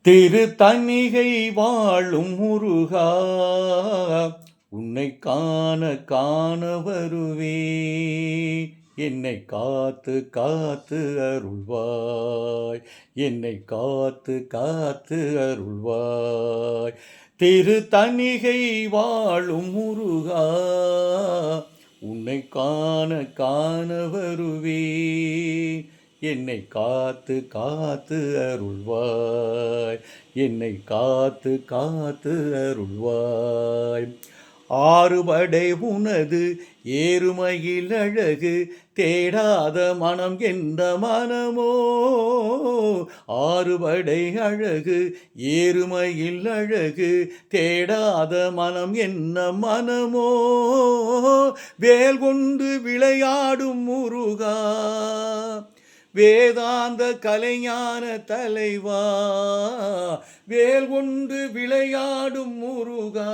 திரு தணிகை வாழும் முருகா, உன்னை காண காண வருவே. என்னை காத்து காத்து அருள்வாய், என்னை காத்து காத்து அருள்வாய். திரு தணிகை வாழும் முருகா, உன்னை காண காண வருவே. என்னை காத்து காத்து அருள்வாய், என்னை காத்து காத்து அருள்வாய். ஆறுபடை உனது ஏறுமையில் அழகு, தேடாத மனம் எந்த மனமோ. ஆறுபடை அழகு ஏறுமையில் அழகு, தேடாத மனம் என்ன மனமோ. வேல் கொண்டு விளையாடும் முருகா, வேதாந்த கலைஞான தலைவா. வேல் கொண்டு விளையாடும் முருகா,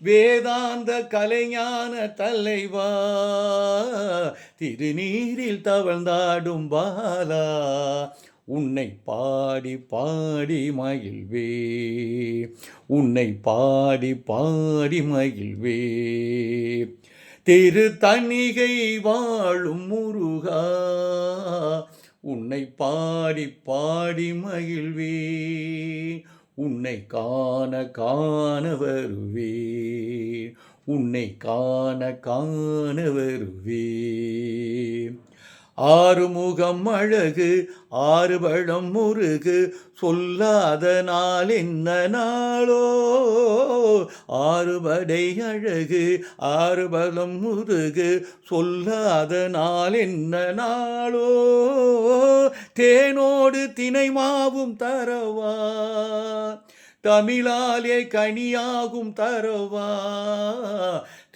வேதாந்த கலைஞான தலைவா. திருநீரில் தவழ்ந்தாடும் பாலா, உன்னை பாடி பாடி மகிழ்வே, உன்னை பாடி பாடி மகிழ்வே. திரு தணிகை வாழும் முருகா, உன்னை பாடி பாடி மகிழ்வே. உன்னை காண காண வருவே, உன்னை காண காண வருவே. ஆறுமுகம் அழகு ஆறுபழம் முருகு, சொல்லாத நாள் என்ன நாளோ. ஆறுபடை அழகு ஆறுபலம் முருகு, சொல்லாத நாள் என்ன நாளோ. தேனோடு தினை மாவும் தரவா, தமிழாலே கனியாகும் தரவா.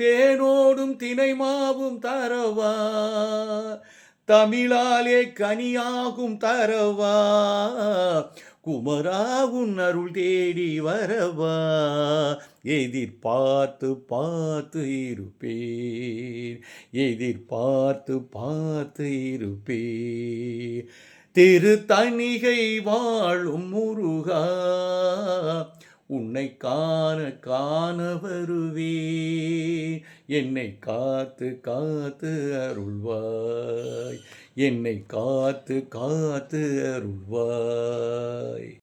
தேனோடும் தினை மாவும் தரவா, தமிழாலே கனியாகும் தரவா. குமரா உன் அருள் தேடி வரவா, எதிர்பார்த்து பார்த்து இருப்பேன், எதிர்பார்த்து பார்த்து இருப்பேன். திரு தணிகை வாழும் முருகா, உன்னை காண காண வருவே. என்னை காத்து காத்து அருள்வாய், என்னை காத்து காத்து அருள்வாய்.